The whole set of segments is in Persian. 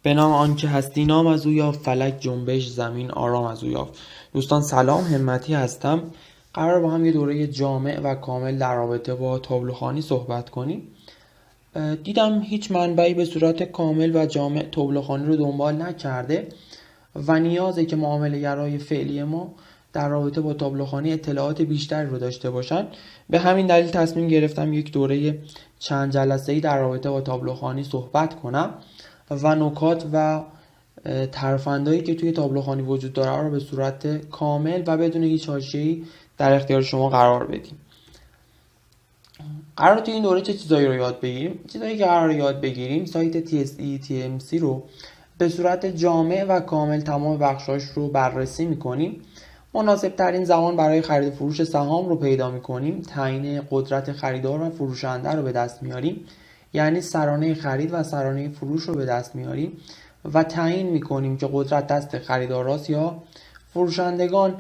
به نام آنکه هستی نام از او یافت، فلک جنبش زمین آرام از او یافت. دوستان سلام، همتی هستم. قرار با هم یه دوره جامع و کامل در رابطه با تابلوخوانی صحبت کنیم. دیدم هیچ منبعی به صورت کامل و جامع تابلوخوانی رو دنبال نکرده و نیازه که معامله‌گرای فعلی ما در رابطه با تابلوخوانی اطلاعات بیشتری رو داشته باشن. به همین دلیل تصمیم گرفتم یک دوره چند جلسه‌ای در رابطه با تابلوخوانی صحبت کنم و نکات و ترفندایی که توی تابلوخوانی وجود داره رو به صورت کامل و بدون هیچ حاشیه‌ای در اختیار شما قرار بدیم. قرار توی این دوره چه چیزایی رو یاد بگیریم؟ چیزایی که قرار یاد بگیریم، سایت TSE TMC رو به صورت جامع و کامل تمام بخشاش رو بررسی می‌کنیم. مناسب ترین زمان برای خرید و فروش سهام رو پیدا می‌کنیم. تعیین قدرت خریدار و فروشنده رو به دست میاریم. یعنی سرانه خرید و سرانه فروش رو به دست میاریم و تعیین میکنیم که قدرت دست خریداراست یا فروشندگان.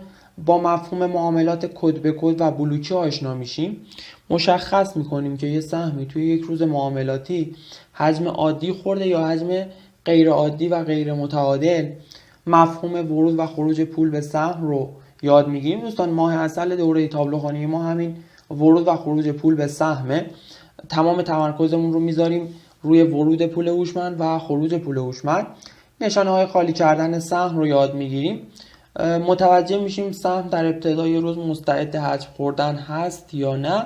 با مفهوم معاملات کد به کد و بلوکی آشنا میشیم. مشخص میکنیم که یه سهمی توی یک روز معاملاتی حجم عادی خورده یا حجم غیر عادی و غیر متعادل. مفهوم ورود و خروج پول به سهم رو یاد میگیریم. دوستان ماه عسل دوره تابلوخوانی ما همین ورود و خروج پول به سهمه. تمام تمرکزمون رو میذاریم روی ورود پول هوشمند و خروج پول هوشمند. نشانه های خالی کردن سهم رو یاد میگیریم. متوجه میشیم سهم در ابتدای روز مستعد حجم خوردن هست یا نه.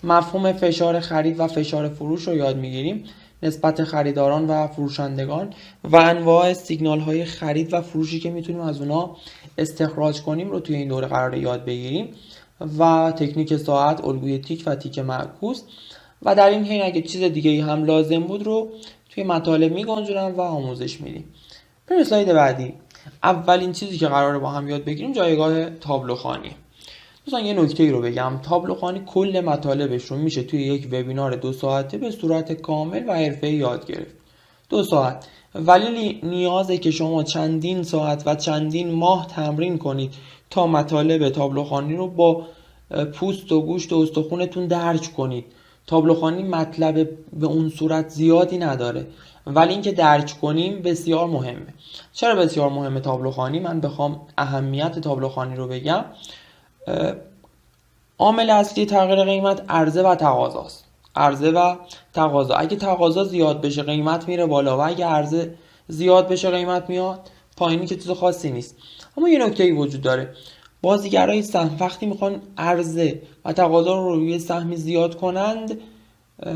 مفهوم فشار خرید و فشار فروش رو یاد میگیریم. نسبت خریداران و فروشندگان و انواع سیگنال های خرید و فروشی که میتونیم از اونا استخراج کنیم رو توی این دوره قرار یاد بگیریم و تکنیک ساعت، الگوی تیک و تیک معکوس. و در این حین اگه چیز دیگه هم لازم بود رو توی مطالب میگنجونم و آموزش میدیم. بریم اسلاید بعدی. اولین چیزی که قراره با هم یاد بگیریم جایگاه تابلوخوانی. مثلا یه نکته ای رو بگم، تابلوخوانی کل مطالبش رو میشه توی یک وبینار 2 ساعته به صورت کامل و حرفه‌ای یاد گرفت. 2 ساعت، ولی نیازه که شما چندین ساعت و چندین ماه تمرین کنید تا مطالب تابلوخوانی رو با پوست و گوشت و استخونتون درک کنید. تابلوخوانی مطلب به اون صورت زیادی نداره، ولی اینکه درک کنیم بسیار مهمه. چرا بسیار مهمه تابلوخوانی؟ من بخوام اهمیت تابلوخوانی رو بگم، عامل اصلی تغییر قیمت عرضه و تقاضاست. عرضه و تقاضا. اگه تقاضا زیاد بشه قیمت میره بالا و اگه عرضه زیاد بشه قیمت میاد پایینی، که چیز خاصی نیست. اما یه نکته‌ای وجود داره. بازیگرای سهم وقتی میخوان عرضه و تقاضا رو روی سهمی زیاد کنند،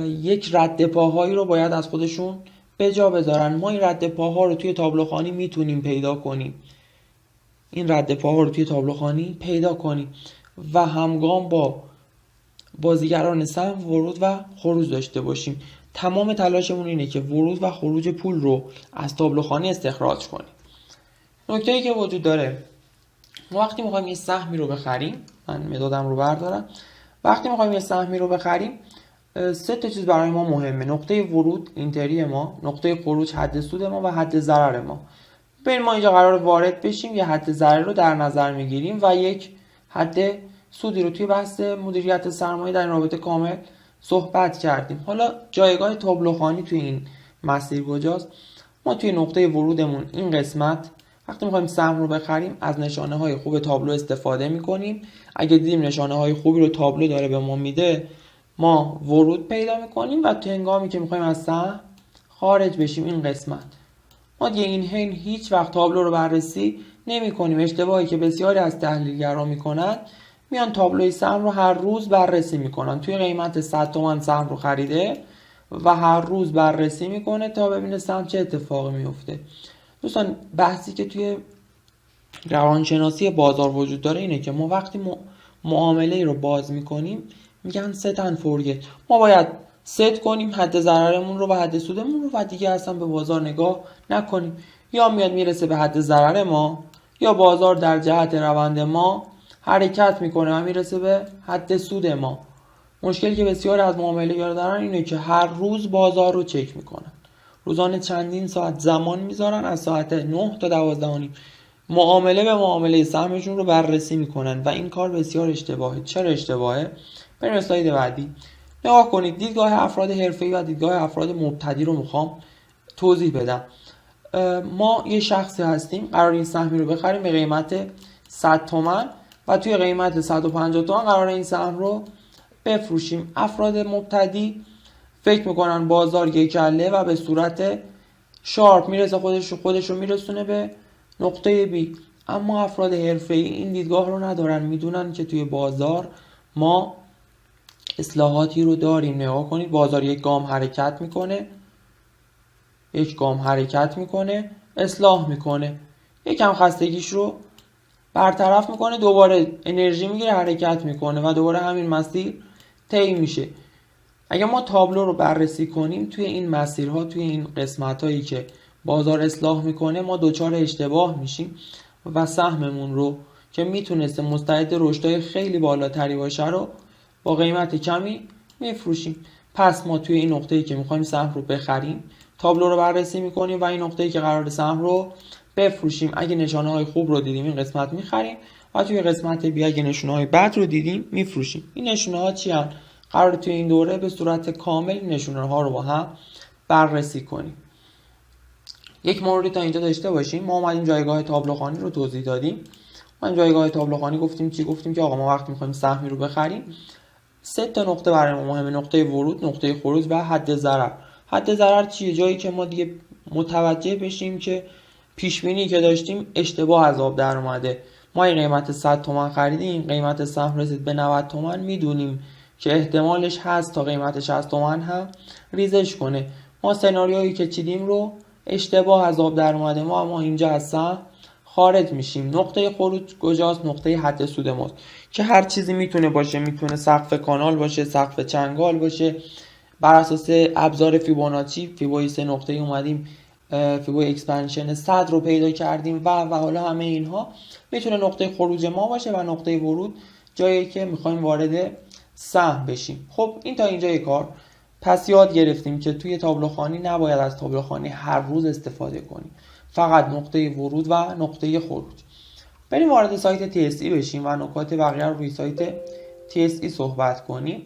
یک رد پاهایی رو باید از خودشون به جا بذارن. ما این رد پاها رو توی تابلوخوانی میتونیم پیدا کنیم. این رد پاها رو توی تابلوخوانی پیدا کنیم و همگام با بازیگران سهم ورود و خروج داشته باشیم. تمام تلاشمون اینه که ورود و خروج پول رو از تابلوخوانی استخراج کنیم. نکته‌ای که وجود داره، ما وقتی میخوایم یه سهمی رو بخریم، من مدادم رو بردارم، وقتی میخوایم یه سهمی رو بخریم 3 تا چیز برای ما مهمه. نقطه ورود اینتری ما، نقطه خروج حد سود ما و حد ضرر ما. ببین ما اینجا قرار وارد بشیم، یه حد ضرر رو در نظر میگیریم و یک حد سودی رو توی بحث مدیریت سرمایه در این رابطه کامل صحبت کردیم. حالا جایگاه تابلوخوانی توی این مسیر کجاست؟ ما توی نقطه ورودمون این قسمت وقتی میخوایم سهم رو بخریم از نشانه های خوب تابلو استفاده میکنیم. اگه دیدیم نشانه های خوبی رو تابلو داره به ما میده، ما ورود پیدا میکنیم و تو هنگامی که میخوایم از سهم خارج بشیم این قسمت، ما دیگه این حین هیچ وقت تابلو رو بررسی نمی کنیم. اشتباهی که بسیاری از تحلیلگران میکنن، میان تابلوی سهم رو هر روز بررسی میکنن. توی قیمت 100 تومان سهم رو خریده و هر روز بررسی میکنه تا ببینه سهم چه اتفاقی میفته. دوستان بحثی که توی روانشناسی بازار وجود داره اینه که ما وقتی معامله رو باز میکنیم میگن ست اند فورگت. ما باید ست کنیم حد ضررمون رو و حد سودمون رو و دیگه اصلا به بازار نگاه نکنیم. یا میاد میرسه به حد ضرر ما، یا بازار در جهت روند ما حرکت میکنه و میرسه به حد سود ما. مشکلی که بسیاری از معامله‌گران دارن اینه که هر روز بازار رو چک میکنن. روزانه چندین ساعت زمان میذارن از ساعت 9 تا 12:30 معامله به معامله سهمشون رو بررسی میکنن و این کار بسیار اشتباهه. چرا اشتباهه؟ بریم اسلاید بعدی. نگاه کنید، دیدگاه افراد حرفه‌ای و دیدگاه افراد مبتدی رو میخوام توضیح بدم. ما یه شخصی هستیم، قرار این سهمی رو بخریم به قیمت 100 تومن و توی قیمت 150 تومن قرار این سهم رو بفروشیم. افراد مبتدی فکر میکنن بازار یک کله و به صورت شارپ میرسه، خودش رو میرسونه به نقطه بی. اما افراد حرفه‌ای این دیدگاه رو ندارن، میدونن که توی بازار ما اصلاحاتی رو داریم. نگاه کنید، بازار یک گام حرکت میکنه، اصلاح میکنه، یکم خستگیش رو برطرف میکنه، دوباره انرژی میگیره، حرکت میکنه و دوباره همین مسیر طی میشه. اگر ما تابلو رو بررسی کنیم توی این مسیرها، توی این قسمت‌هایی که بازار اصلاح میکنه، ما دوچار اشتباه میشیم و سهممون رو که میتونسته مستعد رشدهای خیلی بالاتری باشه رو با قیمت کمی میفروشیم. پس ما توی این نقطه‌ای که میخوایم سهم رو بخریم تابلو رو بررسی میکنیم و این نقطه‌ای که قرار سهم رو بفروشیم، اگه نشانه‌های خوب رو دیدیم این قسمت میخریم و توی قسمت بی اگه نشانه‌های بد رو دیدیم میفروشیم. این نشانه‌ها چی هستن؟ قرار توی این دوره به صورت کامل نشانه‌ها رو با هم بررسی کنیم. یک موردی تا اینجا داشته باشیم. ما اومدیم جایگاه تابلوخوانی رو توضیح دادیم. ما این جایگاه تابلوخوانی گفتیم که آقا ما وقتی می‌خوایم سهمی رو بخریم 3 تا نقطه برای ما مهمه: نقطه ورود، نقطه خروج و حد ضرر. حد ضرر چیه؟ جایی که ما دیگه متوجه بشیم که پیش بینی که داشتیم اشتباه از آب در اومده. ما این قیمت 100 تومن خریدیم، قیمت سهم رسید به 90 تومن، میدونیم که احتمالش هست تا قیمت 60 تومن هم ریزش کنه. ما سناریویی که چیدیم رو اشتباه از آب در اومده، ما اینجا از سهم خارج میشیم. نقطه خروج کجاست؟ نقطه حد سود ماست که هر چیزی میتونه باشه، میتونه سقف کانال باشه، سقف چنگال باشه. بر اساس ابزار فیبوناچی، فیبوی 3 نقطه اومدیم فیبوی اکسپنشن 100 رو پیدا کردیم و حالا همه اینها میتونه نقطه خروج ما باشه و نقطه ورود جایی که میخوایم وارد سهم بشیم. خب این تا اینجای کار. پس یاد گرفتیم که توی تابلوخوانی نباید از تابلوخوانی هر روز استفاده کنیم، فقط نقطه ورود و نقطه خروج. بریم وارد سایت TSE بشیم و نکات بقیه رو روی سایت TSE صحبت کنیم.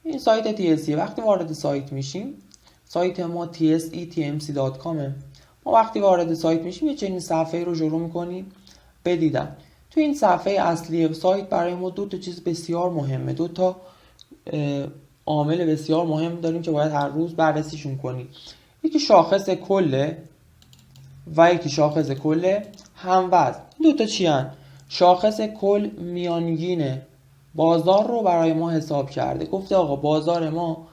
این سایت TSE وقتی وارد سایت میشیم، سایت ما tsetmc.com. ما وقتی وارد سایت میشیم یه چنین صفحه رو شروع میکنیم به دیدن. تو این صفحه اصلی سایت برای ما دو تا چیز بسیار مهمه، دو تا عامل بسیار مهم داریم که باید هر روز بررسیشون کنیم. یکی شاخص کله و یکی شاخص کل هموزن. دو تا چی هن؟ شاخص کل میانگین بازار رو برای ما حساب کرده، گفته آقا بازار ما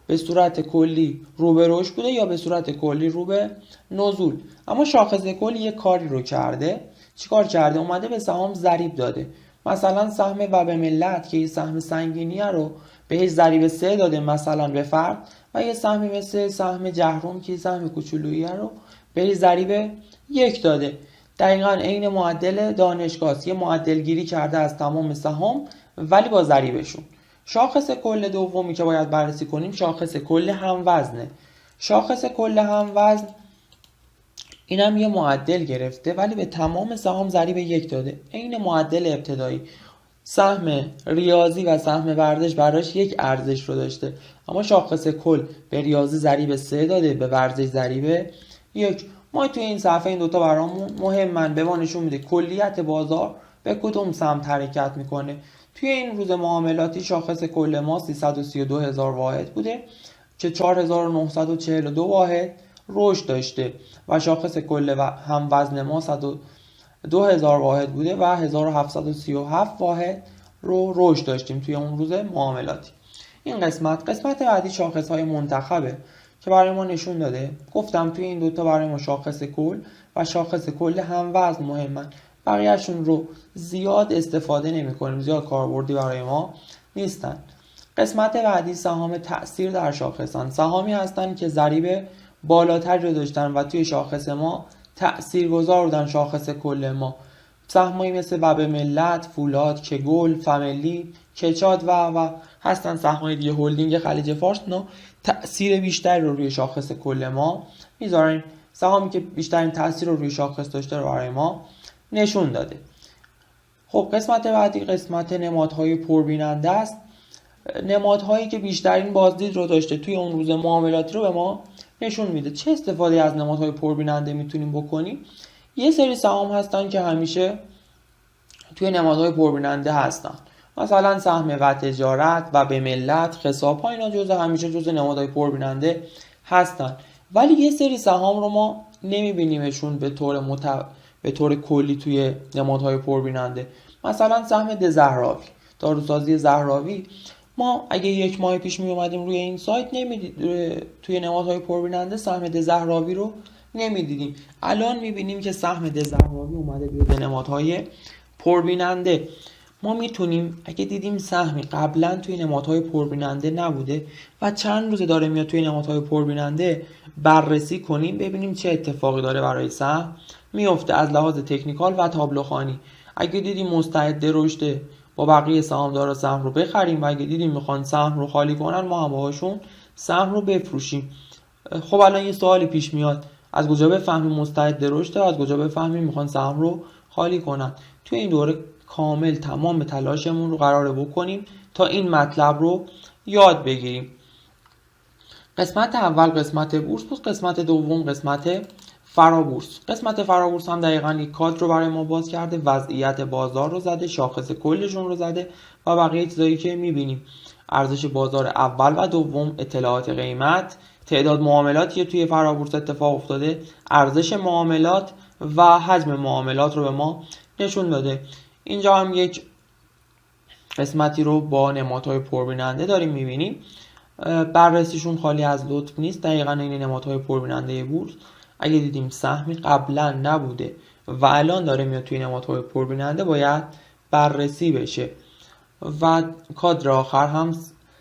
به صورت کلی رو به رشد بوده یا به صورت کلی رو به نزول. اما شاخص کل یه کاری رو کرده. چیکار کرده؟ اومده به سهام ضریب داده. مثلا سهم وب ملت که یه سهم سنگینیه رو بهش ضریب 3 داده مثلا به فرد، و یه سهمی مثل سهم جهروم که سهم کوچولویی رو بهش ضریب 1 داده. دقیقاً عین معدل دانشگاه، یه معدل گیری کرده از تمام سهام ولی با ضریبشون. شاخص کل دومی که باید بررسی کنیم شاخص کل هموزنه. شاخص کل هموزن اینم یه معدل گرفته ولی به تمام سهام ضریب 1 داده، عین معدل ابتدایی. سهم ریاضی و سهم ورزش براش یک ارزش رو داشته، اما شاخص کل به ریاضی ضریب 3 داده، به ورزش ضریب 1. ما توی این صفحه این دوتا برامون مهمن، به ما نشون میده کلیت بازار به کدوم سمت حرکت میکنه. توی این روز معاملاتی شاخص کل ما 332,000 واحد بوده که 4,942 واحد رشد داشته و شاخص کل و هم وزن ما 102,000 واحد بوده و 1,737 واحد رو رشد داشتیم توی اون روز معاملاتی. این قسمت بعدی شاخص های منتخبه که برای ما نشون داده. گفتم توی این دوتا برای ما شاخص کل و شاخص کل هم وزن مهمن، بقیهشون رو زیاد استفاده نمی کنیم، زیاد کاربردی برای ما نیستن. قسمت بعدی سهام تأثیر در شاخصان. سهامی هستن که ضریب بالاتری رو داشتن و توی شاخص ما تأثیرگذار بودن شاخص کل ما. سهمایی مثل وب ملت، فولاد، کگل، فاملی کچاد و هستن سهم‌های دیگه، هلدینگ خلیج فارس، اینا تأثیر بیشتری رو روی شاخص کل ما میذارن. سهامی که بیشترین تأثیر رو روی شاخص داشته رو برای ما نشون داده. خب قسمت بعدی قسمت نمادهای پربیننده است. نمادهایی که بیشترین بازدید رو داشته توی اون روز معاملاتی رو به ما نشون میده. چه استفاده از نمادهای پربیننده میتونیم بکنیم؟ یه سری سهام هستن که همیشه توی نمادهای پربیننده هستن، مثلا سهم و تجارت و به ملت، خساب‌ها، اینا همیشه جزء نمادهای پربیننده هستن. ولی یه سری سهام رو ما نمیبینیمشون به طور کلی توی نمادهای پربیننده. مثلا سهم دزهراوی، داروسازی زهراوی، ما اگه یک ماه پیش می اومدیم روی این سایت توی نمادهای پربیننده سهم دزهراوی رو نمیدیدیم. الان میبینیم که سهم دزهراوی اومده به نمادهای پربیننده. ما میتونیم اگه دیدیم سهمی قبلا توی نمادهای پربیننده نبوده و چند روزه داره میاد توی نمادهای پربیننده، بررسی کنیم ببینیم چه اتفاقی داره برای سهم میفته از لحاظ تکنیکال و تابلوخوانی. اگه دیدیم مستعد رشد، با بقیه سهامدارا سهم رو بخریم، و اگه دیدیم میخوان سهم رو خالی کنن، ما هم باهاشون سهم رو بفروشیم. خب الان یه سوالی پیش میاد، از کجا بفهمیم مستعد رشد و از کجا بفهمیم میخوان سهم رو خالی کنن؟ توی این دوره کامل تمام تلاشمون رو قراره بکنیم تا این مطلب رو یاد بگیریم. قسمت اول قسمت بورس بود، قسمت دوم قسمت فرابورس. قسمت فرابورس هم دقیقاً یک کادر رو برای ما باز کرده، وضعیت بازار رو زده، شاخص کلشون رو زده و بقیه چیزایی که میبینیم، ارزش بازار اول و دوم، اطلاعات قیمت، تعداد معاملاتی که توی فرابورس اتفاق افتاده، ارزش معاملات و حجم معاملات رو به ما نشون داده. اینجا هم یک قسمتی رو با نمادهای پربیننده داریم میبینیم، بررسیشون خالی از لطف نیست. دقیقاً این نمادهای پربیننده بورس اگه دیدیم سهمی قبلا نبوده و الان داره میاد توی نمادهای پربیننده، باید بررسی بشه. و کادر آخر هم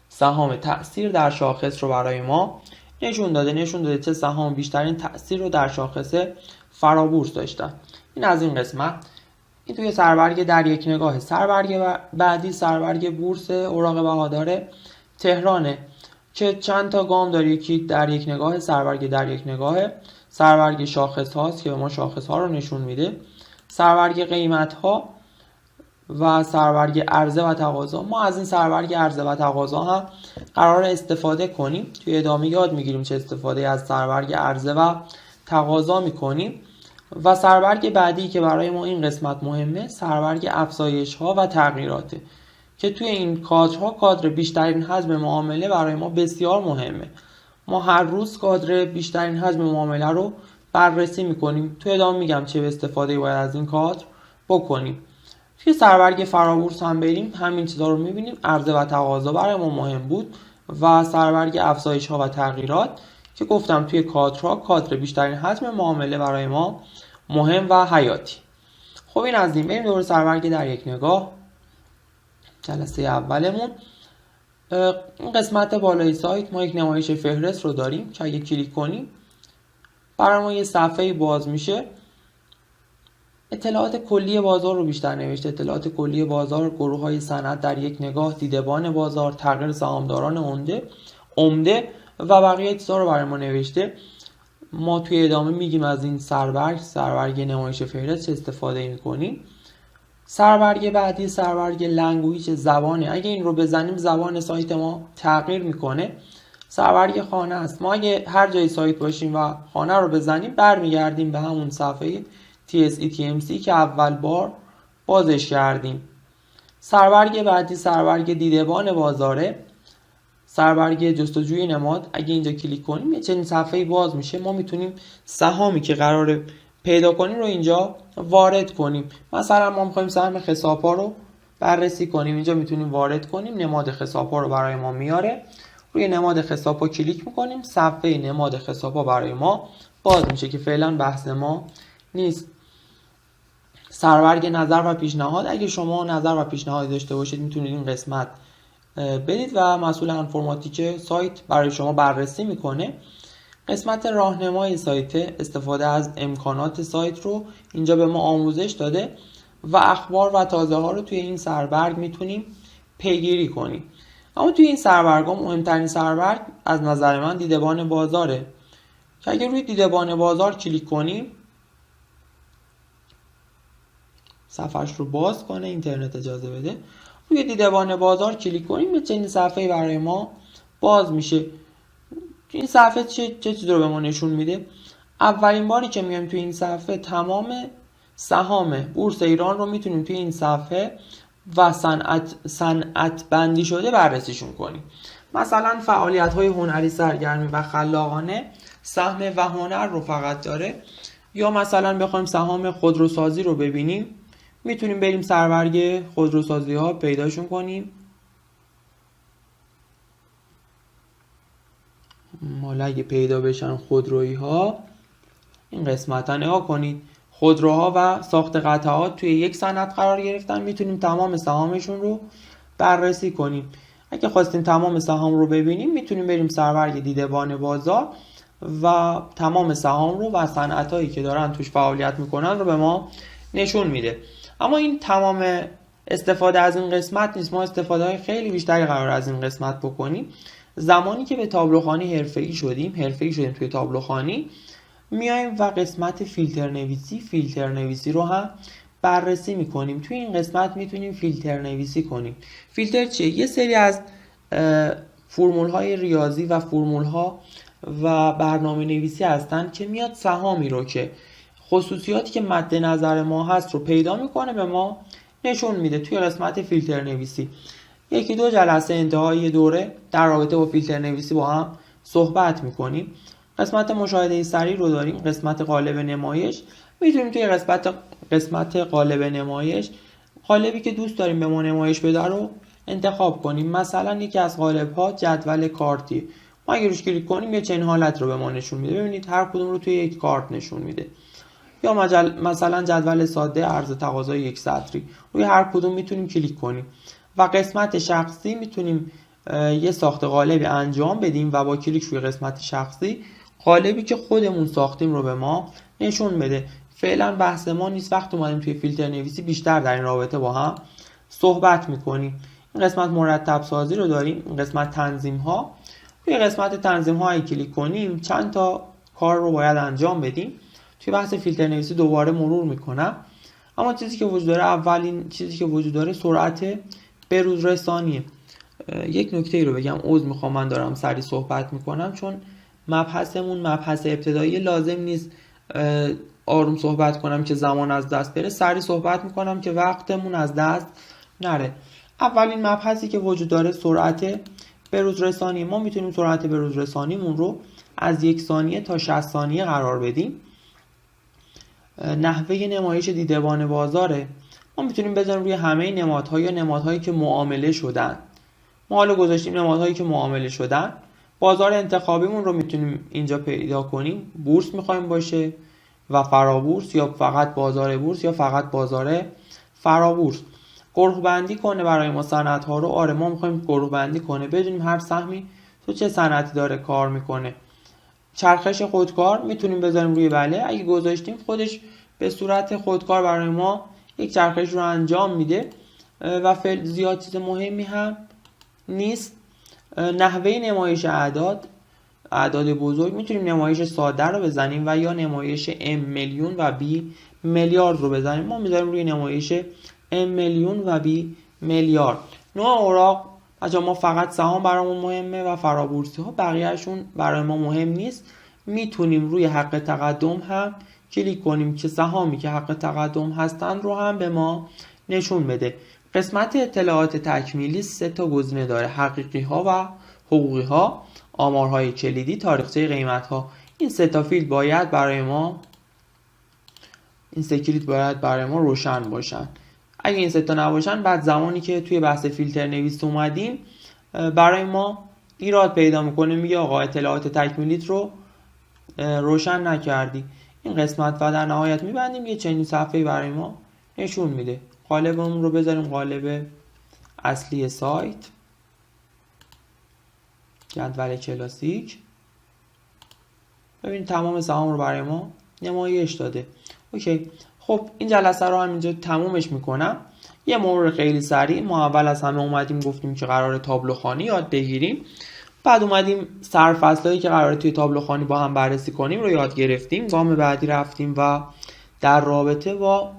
سهام تأثیر در شاخص رو برای ما نشون داده چه سهام بیشترین تأثیر رو در شاخص فرابورس داشتن. این از این قسمت. این توی سربرگ در یک نگاه. سربرگ بعدی سربرگ بورس اوراق بهادار تهرانه که چند تا گام داره. یکی در یک نگاه، سربرگ در یک نگاه، سربرگ شاخص هاست که به ما شاخص ها رو نشون میده، سربرگ قیمت ها و سربرگ عرضه و تقاضا. ما از این سربرگ عرضه و تقاضا هم قرار استفاده کنیم. توی ادامه یاد میگیریم چه استفاده از سربرگ عرضه و تقاضا میکنیم. و سربرگ بعدی که برای ما این قسمت مهمه، سربرگ افزایش ها و تغییراته که توی این کادرها کادر بیشترین حجم معامله برای ما بسیار مهمه. ما هر روز کادر بیشترین حجم معامله رو بررسی میکنیم. توی ادامه میگم چه استفاده باید از این کادر بکنیم. توی سربرگ فرابورس هم بریم همین چیزا رو میبینیم. عرضه و تقاضا برای ما مهم بود و سربرگ افزایش ها و تغییرات که گفتم توی کادرها کادر بیشترین حجم معامله برای ما مهم و حیاتی. خب این از این. بریم دوباره سربرگ در یک نگاه، جلسه اولمون. این قسمت بالای سایت ما یک نمایش فهرست رو داریم که اگه کلیک کنیم برای ما یه صفحه باز میشه. اطلاعات کلی بازار رو بیشتر نوشته. اطلاعات کلی بازار، گروه های صنعت در یک نگاه، دیدبان بازار، تغییر سهامداران عمده و بقیه چیزا رو برای ما نوشته. ما توی ادامه میگیم از این سربرگ نمایش فهرست چه استفاده میکنیم. سربرگ بعدی سربرگ لنگویج، زبانه. اگه این رو بزنیم زبان سایت ما تغییر میکنه. سربرگ خانه است. ما اگه هر جای سایت باشیم و خانه رو بزنیم برمیگردیم به همون صفحه TSE TMC که اول بار بازش کردیم. سربرگ بعدی سربرگ دیدبان بازاره، سربرگ جستجوی نماد. اگه اینجا کلیک کنیم یه چنین صفحه‌ای باز میشه. ما میتونیم سهامی که قراره پیدا کنیم رو اینجا وارد کنیم. مثلا ما میخوایم سهم خساب‌ها رو بررسی کنیم، اینجا میتونیم وارد کنیم. نماد خساب‌ها رو برای ما میاره. روی نماد خساب‌ها کلیک میکنیم، صفحه نماد خساب‌ها برای ما باز میشه که فعلا بحث ما نیست. سربرگ نظر و پیشنهاد. اگه شما نظر و پیشنهاد داشته باشید میتونید این قسمت بدید و مسئول انفرماتیک سایت برای شما بررسی میکنه. قسمت راهنمای سایت، استفاده از امکانات سایت رو اینجا به ما آموزش داده و اخبار و تازه ها رو توی این سربرگ میتونیم پیگیری کنیم. اما توی این سربرگاه مهمترین سربرگ از نظر من دیدبان بازاره که اگر روی دیدبان بازار کلیک کنیم، صفحش رو باز کنه، اینترنت اجازه بده، روی دیدبان بازار کلیک کنیم یه چنین صفحه‌ای برای ما باز میشه. این صفحه چه چیزی رو به ما نشون میده؟ اولین باری که میایم توی این صفحه تمام سهام بورس ایران رو میتونیم توی این صفحه و صنعت بندی شده بررسیشون کنیم. مثلا فعالیت‌های هنری، سرگرمی و خلاقانه سهم و هنر رو فقط داره، یا مثلا بخوایم سهام خودروسازی رو ببینیم، میتونیم بریم سربرگ خودروسازی ها پیداشون کنیم. مالا اگه پیدا بشن خودرویی ها، این قسمت ها نگاه کنید، خودروها و ساخت قطعات توی یک صنعت قرار گرفتن، میتونیم تمام سهامشون رو بررسی کنیم. اگه خواستیم تمام سهام رو ببینیم، میتونیم بریم سربرگ دیدبان بازار و تمام سهام رو و صنعت هایی که دارن توش فعالیت میکنن رو به ما نشون میده. اما این تمام استفاده از این قسمت نیست، ما استفاده های خیلی بیشتری قرار از این قسمت بکنیم. زمانی که به تابلوخوانی حرفه‌ای شدیم توی تابلوخوانی، میایم و قسمت فیلتر نویسی رو هم بررسی میکنیم. توی این قسمت میتونیم فیلتر نویسی کنیم. فیلتر چیه؟ یه سری از فرمول های ریاضی و فرمول ها و برنامه نویسی هستن که میاد سهامی رو که خصوصیاتی که مد نظر ما هست رو پیدا میکنه به ما نشون میده. توی قسمت فیلتر نویسی 1-2 جلسه انتهای دوره در رابطه با فیلتر نویسی با هم صحبت میکنیم. قسمت مشاهده سریع رو داریم، قسمت قالب نمایش. میتونیم توی قسمت قالب نمایش قالبی که دوست داریم به ما نمایش بده رو انتخاب کنیم. مثلا یکی از قالب ها جدول کارتی، ما اگه روش کلیک کنیم یه چنین حالت رو به ما نشون میده. ببینید هر کدوم رو توی یک کارت نشون میده. یا مثلا جدول ساده عرض تقاضای یک سطری، روی هر کدوم میتونیم کلیک کنیم. و قسمت شخصی میتونیم یه ساخت قالبی انجام بدیم و با کلیک روی قسمت شخصی قالبی که خودمون ساختیم رو به ما نشون بده. فعلا بحث ما نیست، وقت اومدیم توی فیلتر نویسی بیشتر در این رابطه با هم صحبت میکنیم. این قسمت مرتب سازی رو داریم، این قسمت تنظیم ها. توی قسمت تنظیم ها کلیک کنیم چند تا کار رو باید انجام بدیم. توی بحث فیلتر نویسی دوباره مرور میکنم. اما چیزی که وجود داره، اولین چیزی که وجود داره سرعت بروز رسانیه. یک نکته ای رو بگم، عذر میخوام من دارم سریع صحبت میکنم، چون مبحثمون مبحث ابتدایی، لازم نیست آروم صحبت کنم که زمان از دست بره، سریع صحبت میکنم که وقتمون از دست نره. اولین مبحثی که وجود داره سرعت بروز رسانی. ما میتونیم سرعت بروز رسانیمون رو از 1 ثانیه تا 60 ثانیه قرار بدیم. نحوه نمایش دیدبان بازاره. ما میتونیم بذاریم روی همه نمادها یا نمادهایی که معامله شدن. ما حالا گذاشتیم نمادهایی که معامله شدن. بازار انتخابیمون رو میتونیم اینجا پیدا کنیم. بورس میخوایم باشه و فرابورس، یا فقط بازار بورس، یا فقط بازار فرابورس. گروه بندی کنه برای ما صنعت ها رو. آره ما میخوایم گروه بندی کنه، بدونیم هر سهمی تو چه صنعتی داره کار میکنه. چرخش خودکار میتونیم بذاریم روی بله. اگه گذاشتیم خودش به صورت خودکار برای ما یک چرخش رو انجام میده و زیاد چیز مهمی هم نیست. نحوه نمایش اعداد بزرگ، میتونیم نمایش ساده رو بزنیم و یا نمایش M میلیون و B میلیارد رو بزنیم. ما میذاریم روی نمایش M میلیون و B میلیارد. نوع اوراق، ما فقط سهام برامون مهمه و فرابورسی ها بقیهشون برای ما مهم نیست. میتونیم روی حق تقدم هم کلیک کنیم که سهامی که حق تقدم هستن رو هم به ما نشون بده. قسمت اطلاعات تکمیلی 3 تا گزینه داره: حقیقی ها و حقوقی ها، آمارهای کلیدی، تاریخچه قیمت ها. این 3 تا فیلد باید برای ما روشن باشن. اگه این 3 تا نباشن، بعد زمانی که توی بحث فیلتر نویس اومدیم برای ما ایراد پیدا میکنه، میگه آقا اطلاعات تکمیلیت رو روشن نکردی. این قسمت و در نهایت میبندیم، یه چنین صفحه‌ای برای ما نشون میده. قالبمون رو بذاریم قالب اصلی سایت، جدول کلاسیک. ببینید تمام سهام رو برای ما نمایش داده. اوکی، خب این جلسه رو هم اینجا تمومش میکنم. یه مرور خیلی سریع، ما اول از همه اومدیم گفتیم که قراره تابلوخوانی یاد بگیریم، بعد اومدیم سرفصلایی که قراره توی تابلوخوانی با هم بررسی کنیم رو یاد گرفتیم. گام بعدی رفتیم و در رابطه با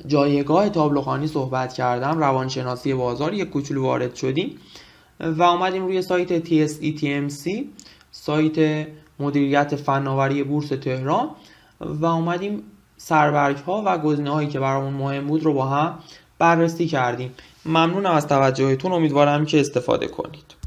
جایگاه تابلوخوانی صحبت کردم، روانشناسی بازار یک کوچولو وارد شدیم و اومدیم روی سایت TSETMC، سایت مدیریت فناوری بورس تهران، و اومدیم سربرگ ها و گزینه هایی که برامون مهم بود رو با هم بررسی کردیم. ممنونم از توجهتون، امیدوارم که استفاده کنید.